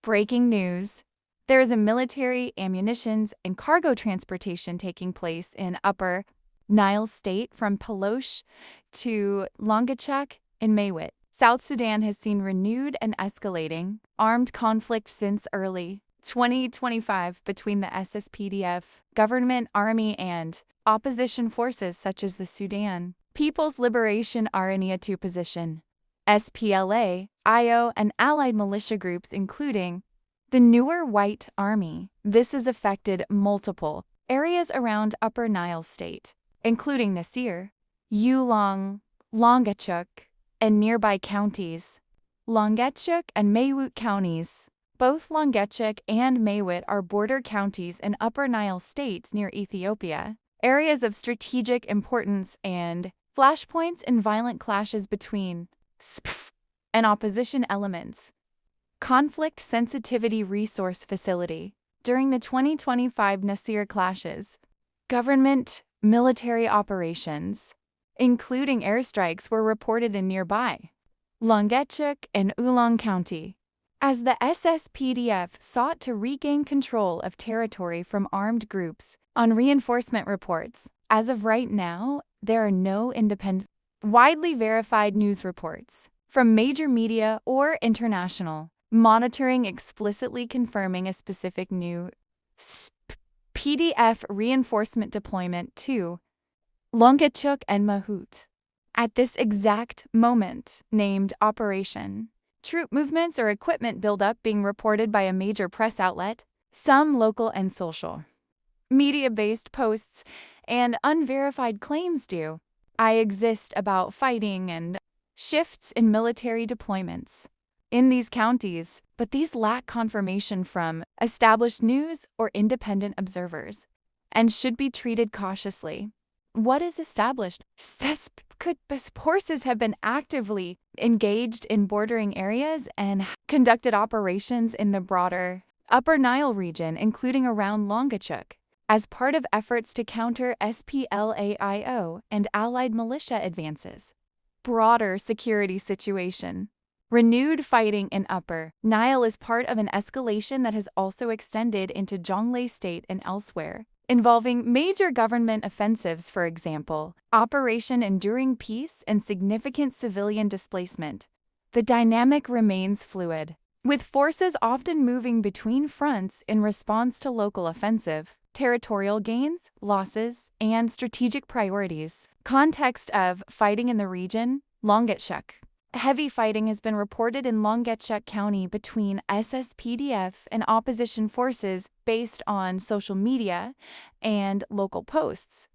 Breaking news. There is a military, ammunitions, and cargo transportation taking place in Upper Nile State from Peloche to Longachuk and Maywit. South Sudan has seen renewed and escalating armed conflict since early 2025 between the SSPDF, government army, and opposition forces such as the Sudan People's Liberation Army II position, SPLA, IO, and allied militia groups including the newer White Army. This has affected multiple areas around Upper Nile State, including Nasir, Ulong, Longachuk, and nearby counties. Longachuk and Maywit counties. Both Longachuk and Maywit are border counties in Upper Nile states near Ethiopia, areas of strategic importance and flashpoints in violent clashes between SPF and opposition elements. Conflict Sensitivity Resource Facility. During the 2025 Nasir clashes, government military operations, including airstrikes, were reported in nearby Longachuk and Ulong County, as the SSPDF sought to regain control of territory from armed groups. On reinforcement reports, as of right now, there are no independent, widely verified news reports from major media or international monitoring explicitly confirming a specific new PDF reinforcement deployment to Longachuk and Mahout. At this exact moment, named Operation Troop movements or equipment buildup being reported by a major press outlet, some local and social media-based posts, and unverified claims do exist about fighting and shifts in military deployments in these counties, but these lack confirmation from established news or independent observers and should be treated cautiously. What is established? Forces have been actively engaged in bordering areas and conducted operations in the broader Upper Nile region, including around Longachuk, as part of efforts to counter SPLAIO and allied militia advances. Broader security situation. Renewed fighting in Upper Nile is part of an escalation that has also extended into Jonglei State and elsewhere, involving major government offensives, for example, Operation Enduring Peace, and significant civilian displacement. The dynamic remains fluid, with forces often moving between fronts in response to local offensive, territorial gains, losses, and strategic priorities. Context of fighting in the region. Longachuk. Heavy fighting has been reported in Longachuk County between SSPDF and opposition forces based on social media and local posts.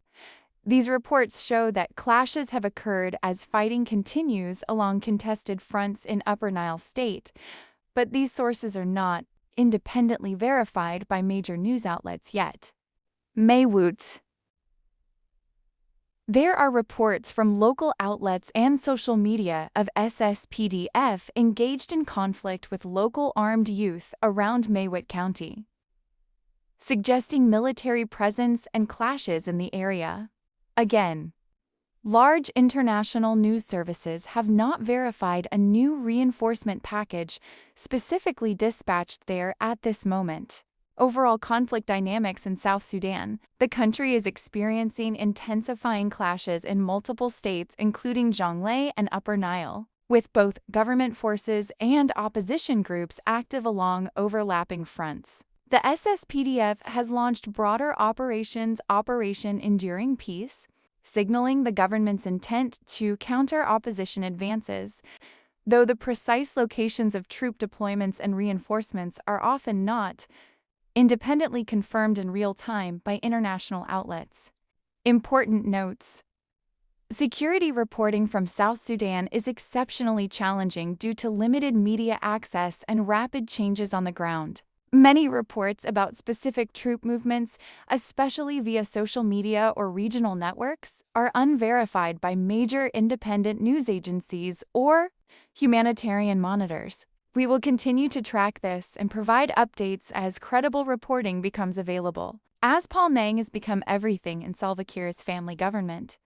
These reports show that clashes have occurred as fighting continues along contested fronts in Upper Nile State, but these sources are not independently verified by major news outlets yet. Maywit. There are reports from local outlets and social media of SSPDF engaged in conflict with local armed youth around Maywit County, suggesting military presence and clashes in the area. Again, large international news services have not verified a new reinforcement package specifically dispatched there at this moment. Overall conflict dynamics in South Sudan. The country is experiencing intensifying clashes in multiple states, including Jonglei and Upper Nile, with both government forces and opposition groups active along overlapping fronts. The SSPDF has launched broader operations Operation Enduring Peace, signaling the government's intent to counter opposition advances, though the precise locations of troop deployments and reinforcements are often not independently confirmed in real time by international outlets. Important notes. Security reporting from South Sudan is exceptionally challenging due to limited media access and rapid changes on the ground. Many reports about specific troop movements, especially via social media or regional networks, are unverified by major independent news agencies or humanitarian monitors. We will continue to track this and provide updates as credible reporting becomes available. As Paul Nang has become everything in Salva Kiir's family government,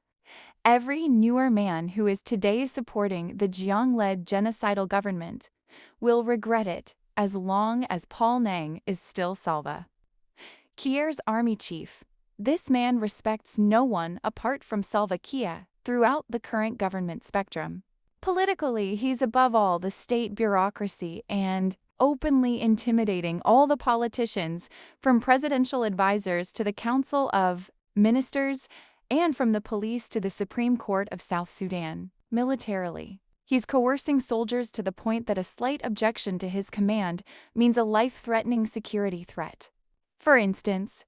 every newer man who is today supporting the Jiang-led genocidal government will regret it as long as Paul Nang is still Salva Kiir's army chief. This man respects no one apart from Salva Kiir throughout the current government spectrum. Politically, he's above all the state bureaucracy and openly intimidating all the politicians, from presidential advisors to the Council of Ministers, and from the police to the Supreme Court of South Sudan. Militarily, he's coercing soldiers to the point that a slight objection to his command means a life-threatening security threat. For instance,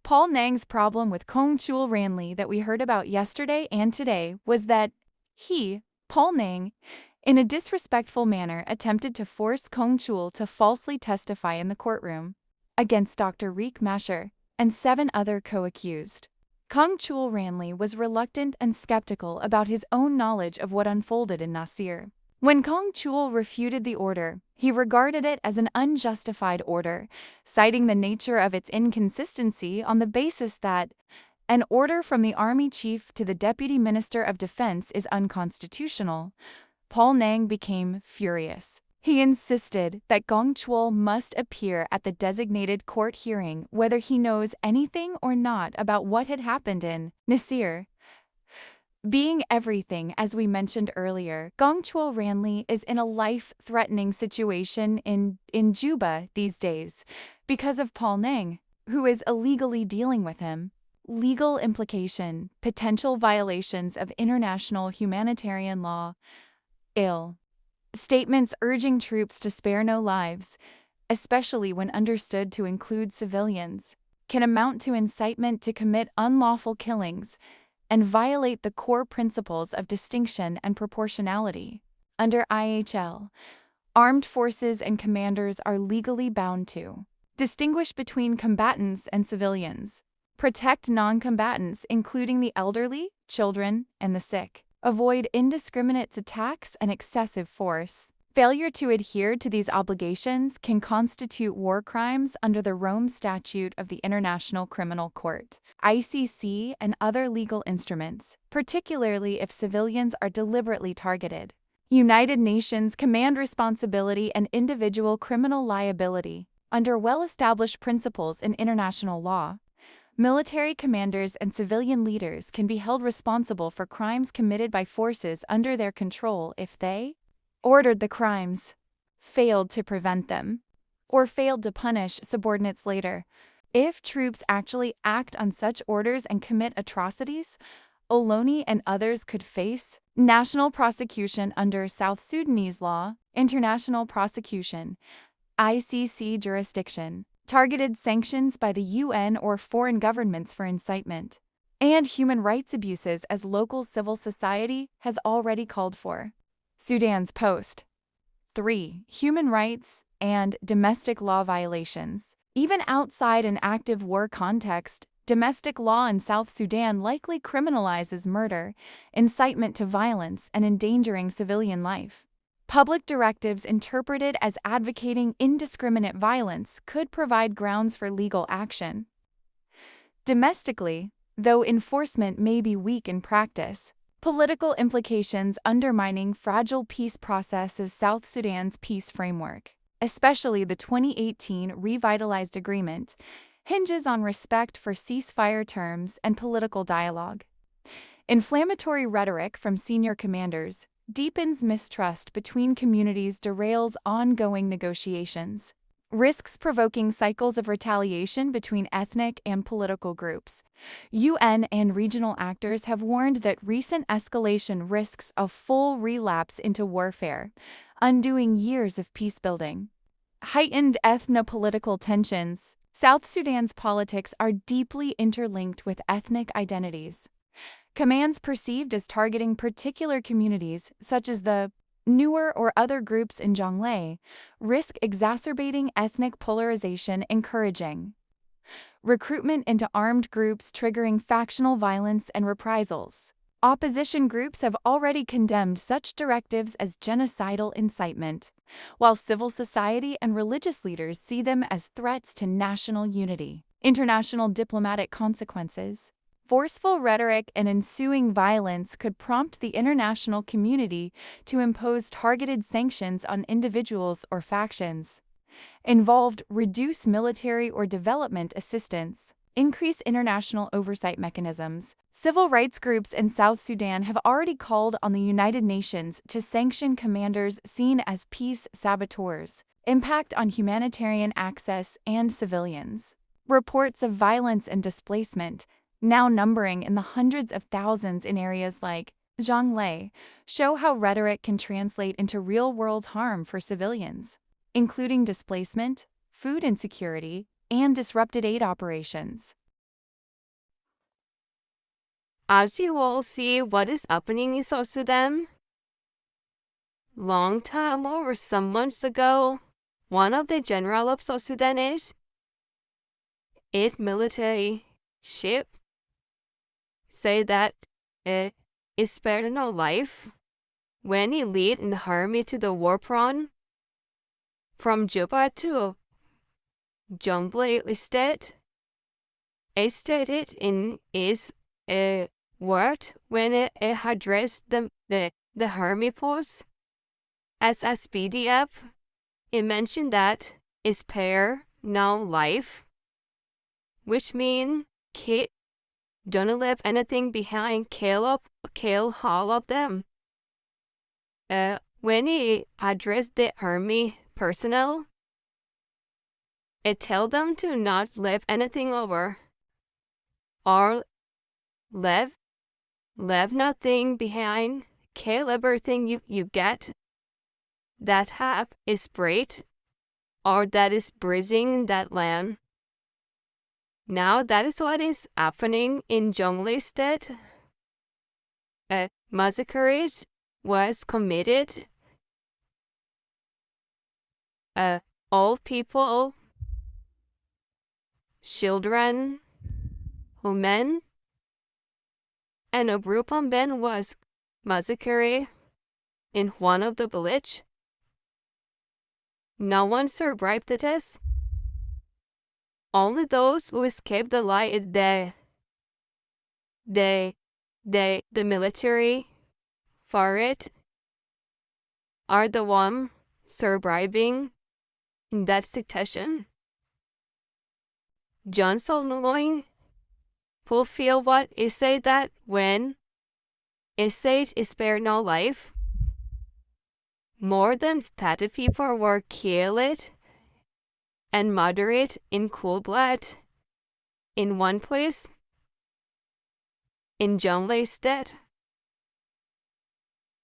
Paul Nang's problem with Kong Chul Ranli that we heard about yesterday and today was that he, Paul Nang, in a disrespectful manner attempted to force Kong Chul to falsely testify in the courtroom against Dr. Riek Masher and 7 other co-accused. Kong Chul Ranli was reluctant and skeptical about his own knowledge of what unfolded in Nasir. When Kong Chul refuted the order, he regarded it as an unjustified order, citing the nature of its inconsistency on the basis that an order from the army chief to the deputy minister of defense is unconstitutional. Paul Nang became furious. He insisted that Kong Chul must appear at the designated court hearing whether he knows anything or not about what had happened in Nasir. Being everything, as we mentioned earlier, Kong Chul Ranli is in a life-threatening situation in Juba these days because of Paul Nang, who is illegally dealing with him. Legal implication: potential violations of international humanitarian law. Statements urging troops to spare no lives, especially when understood to include civilians, can amount to incitement to commit unlawful killings and violate the core principles of distinction and proportionality. Under IHL, armed forces and commanders are legally bound to distinguish between combatants and civilians, protect non-combatants, including the elderly, children, and the sick, avoid indiscriminate attacks and excessive force. Failure to adhere to these obligations can constitute war crimes under the Rome Statute of the International Criminal Court, ICC, and other legal instruments, particularly if civilians are deliberately targeted. United Nations command responsibility and individual criminal liability. Under well-established principles in international law, military commanders and civilian leaders can be held responsible for crimes committed by forces under their control if they ordered the crimes, failed to prevent them, or failed to punish subordinates later. If troops actually act on such orders and commit atrocities, Oloni and others could face national prosecution under South Sudanese law, international prosecution, ICC jurisdiction, targeted sanctions by the UN or foreign governments for incitement, and human rights abuses as local civil society has already called for. Sudan's Post. 3. Human rights and domestic law violations. Even outside an active war context, domestic law in South Sudan likely criminalizes murder, incitement to violence, and endangering civilian life. Public directives interpreted as advocating indiscriminate violence could provide grounds for legal action. Domestically, though enforcement may be weak in practice, political implications undermining fragile peace process of South Sudan's peace framework, especially the 2018 revitalized agreement, hinges on respect for ceasefire terms and political dialogue. Inflammatory rhetoric from senior commanders deepens mistrust between communities, derails ongoing negotiations, risks provoking cycles of retaliation between ethnic and political groups. UN and regional actors have warned that recent escalation risks a full relapse into warfare, undoing years of peacebuilding. Heightened ethno-political tensions. South Sudan's politics are deeply interlinked with ethnic identities. Commands perceived as targeting particular communities, such as the Nuer or other groups in Jonglei, risk exacerbating ethnic polarization, encouraging recruitment into armed groups, triggering factional violence and reprisals. Opposition groups have already condemned such directives as genocidal incitement, while civil society and religious leaders see them as threats to national unity. International diplomatic consequences. Forceful rhetoric and ensuing violence could prompt the international community to impose targeted sanctions on individuals or factions. Involved reduce military or development assistance, increase international oversight mechanisms. Civil rights groups in South Sudan have already called on the United Nations to sanction commanders seen as peace saboteurs, impact on humanitarian access and civilians. Reports of violence and displacement, now numbering in the hundreds of thousands in areas like Genøcide, show how rhetoric can translate into real-world harm for civilians, including displacement, food insecurity, and disrupted aid operations. As you all see what is happening in South Sudan, long time or some months ago, one of the general of South Sudan its military ship say that it is spared no life when he lead in the army to the war front from Juba to Genøcide. It stated in his word when it addressed the army force as SPDF. It mentioned that it spare no life, which means don't leave anything behind, kill all of them. When he addressed the army personnel, it tell them to not leave anything over, or leave nothing behind, kill everything you get that have is great, or that is breathing in that land. Now that is what is happening in Genøcide. A massacre was committed. All people, children, women, and a group of men was massacred in one of the village. No one survived this. Only those who escaped alive, the military for it are the one surviving in that situation. John Solnoy fulfill what it said that when it said it spared no life, more than 30 people were killed and murdered in cold blood in one place in Genøcide.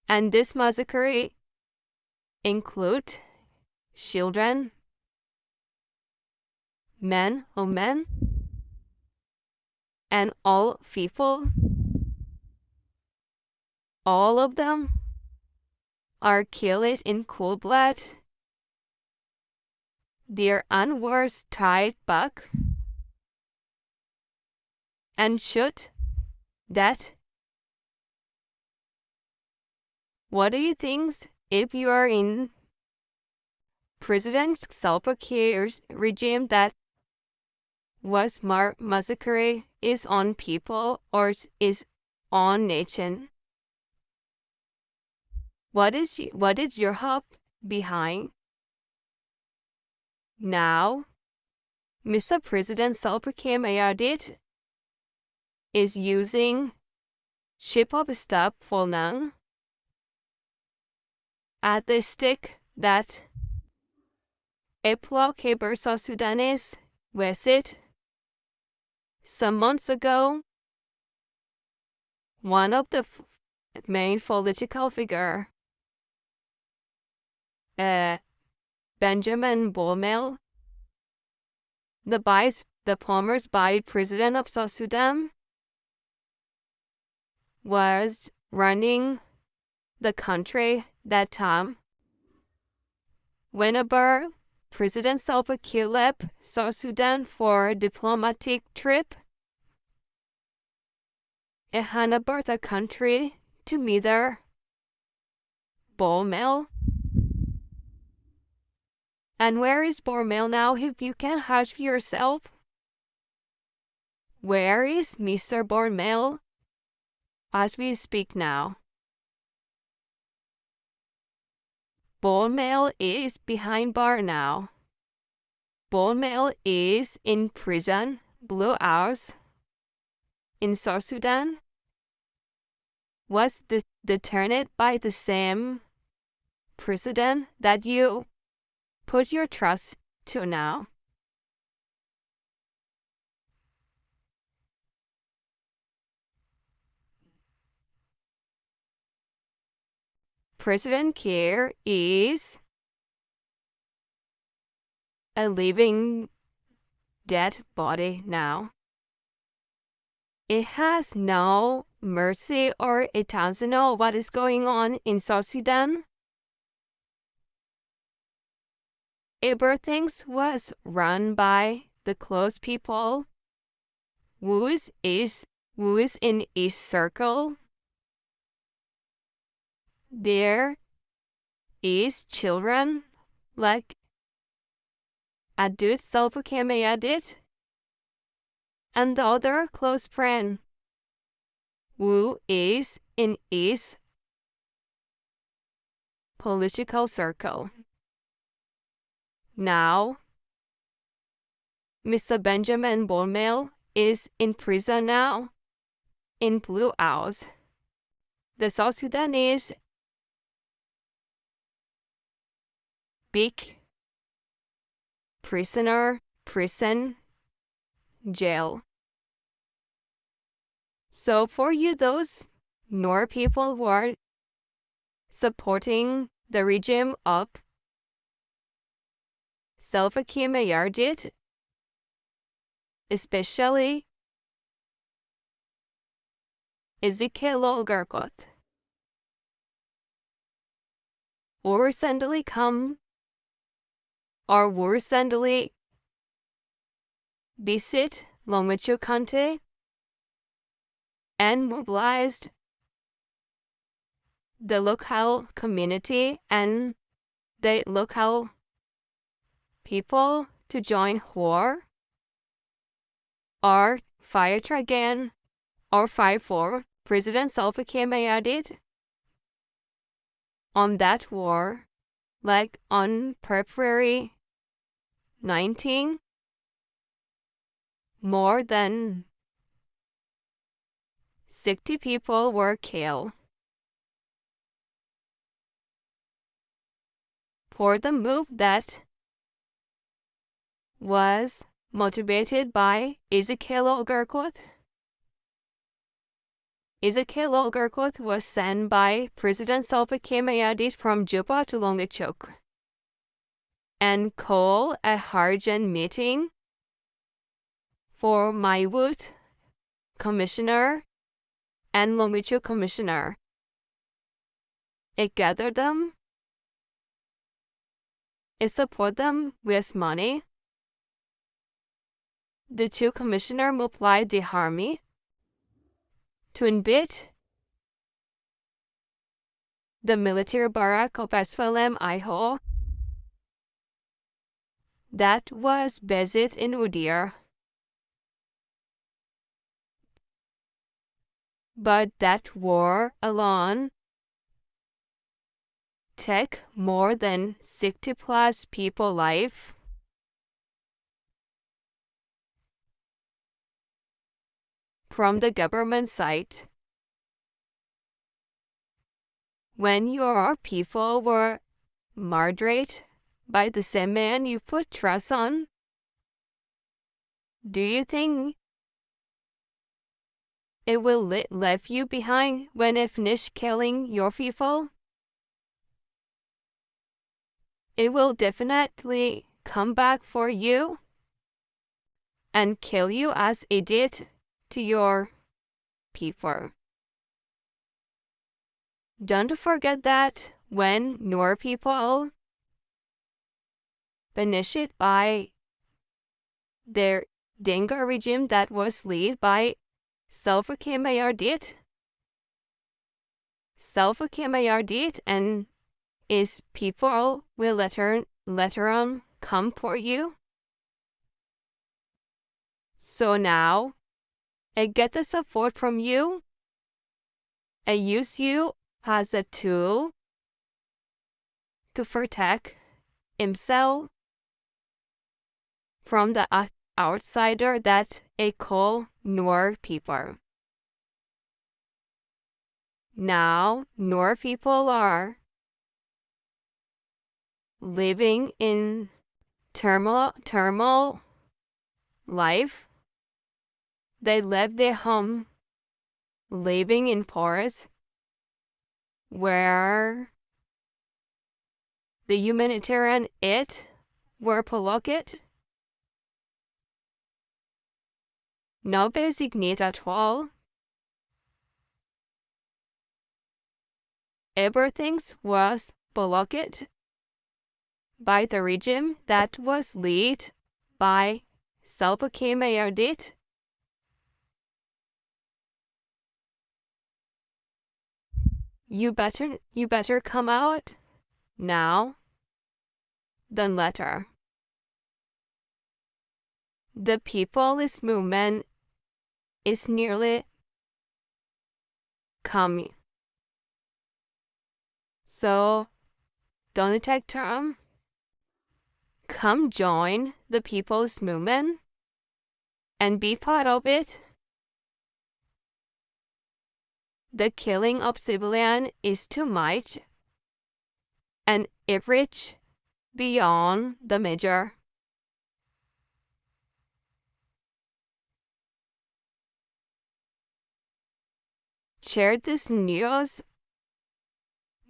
And this massacre include children, men, women, and all people. All of them are killed in cold blood. Their unwords tied back and shoot that. What do you think if you are in President Salva Kiir's regime that was massacre is on people or is on nation? What is your hope behind? Now, Mr. President Salva Kiir is using ship of stop for now at the stick that a blockade South Sudanese visit. Some months ago, one of the main political figure, Benjamin Bolmel, the former vice president of South Sudan, was running the country that time. Whenever President Salva Kiir left South Sudan for a diplomatic trip, it handed over the country to Mr. Bolmel. And where is Bolmel now, if you can ask yourself? Where is Mr. Bormel as we speak now? Bormel is behind bar now. Bormel is in prison, Blue Hours, in South Sudan. Was determined by the same president that you put your trust to now. President Kiir is a living dead body now. It has no mercy, or it doesn't know what is going on in South Sudan. Everything was run by the close people who is in each circle. There is children like Adut Salvakemayadit and the other close friend who is in each political circle. Now, Mr. Benjamin Bormel is in prison now, in Blue House. The South Sudanese big prison, jail. So for you, those Nor people who are supporting the regime of Salva Kiir Mayardit, especially Ezekiel Olgarkoth, recently come or recently visit Longmichu Kante and mobilized the local community and the local people to join war or fight again or fight for President Salva Kiir Mayardit on that war, like on February 19, more than 60 people were killed. For the move that was motivated by Ezekiel Olgarkoth. Ezekiel Olgarkoth was sent by President Salva Kiir Mayardit from Juba to Longmichuk and called a urgent meeting for Maiwut Commissioner and Longmichuk Commissioner. It gathered them. It supported them with money. The two commissioners mobilized the army to invade the military barrack of SPLM Iho that was based in Udir. But that war alone took more than 60 plus people life. From the government side. When your people were murdered by the same man you put trust on, do you think it will leave you behind when it finish killing your people? It will definitely come back for you and kill you as it did to your people. Don't forget that when your people finished by their Denga regime that was led by Salva Kiir Mayardit, Salva Kiir Mayardit and his people will later on come for you. So now, I get the support from you. I use you as a tool to protect himself from the outsider that I call Noor people. Now, Noor people are living in turmoil life. They left their home, living in forests where the humanitarian aid were blocked. No basic need at all. Everything was blocked by the regime that was led by Salva Kiir did. You better come out now than later. The people's movement is nearly coming. So don't take time. Come join the people's movement and be part of it. The killing of civilians is too much, and it reaches beyond the measure. Share this news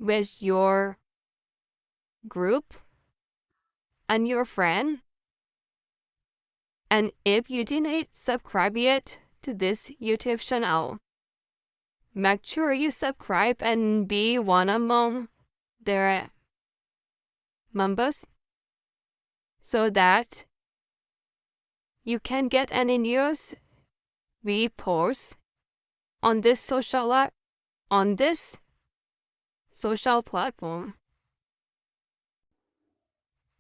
with your group and your friend. And if you didn't subscribe yet to this YouTube channel, make sure you subscribe and be one among their members so that you can get any news we post on this social platform.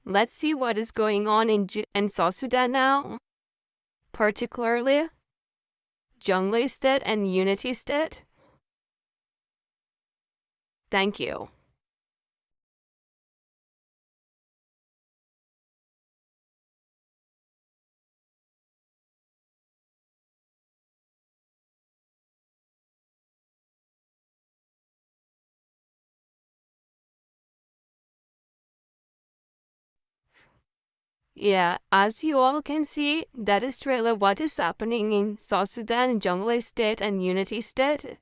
Let's see what is going on in South Sudan now, particularly Genøcide and Unity State. Thank you. Yeah, as you all can see, that is really what is happening in South Sudan, Genøcide State, and Unity State.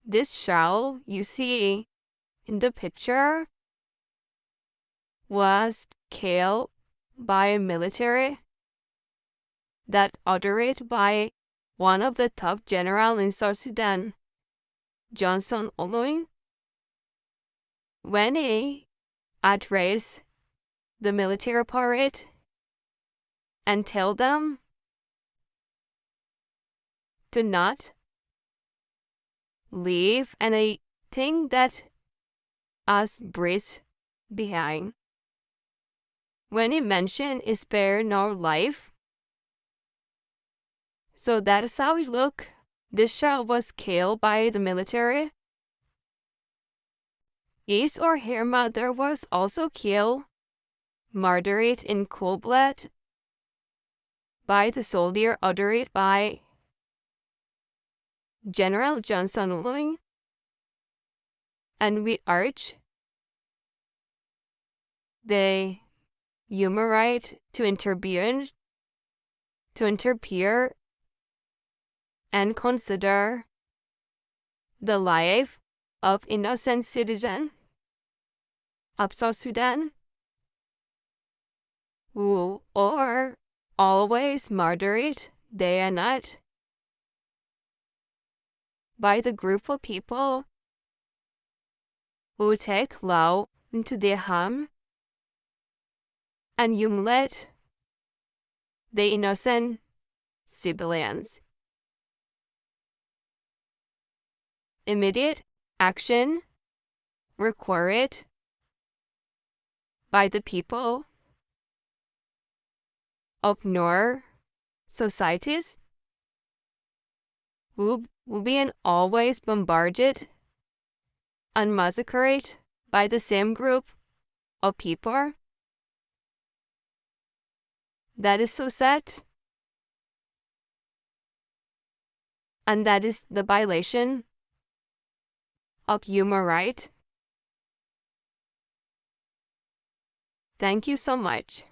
This child you see in the picture was killed by a military that ordered by one of the top generals in South Sudan, Johnson Oloin, when he addressed the military parade and tell them to not leave anything that us breathe behind. When he mentioned spare no life, so that is how it look. This child was killed by the military. His or her mother was also killed, murdered in cold blood by the soldier ordered by General Johnson Oloin. And we urge the human right to interfere and consider the life of innocent citizens of South Sudan who are always murdered day and night by the group of people who take law into their hands and humiliate the innocent civilians. Immediate action required by the people of Noor societies Will be always bombarded and massacred by the same group of people. That is so sad. And that is the violation of human rights. Thank you so much.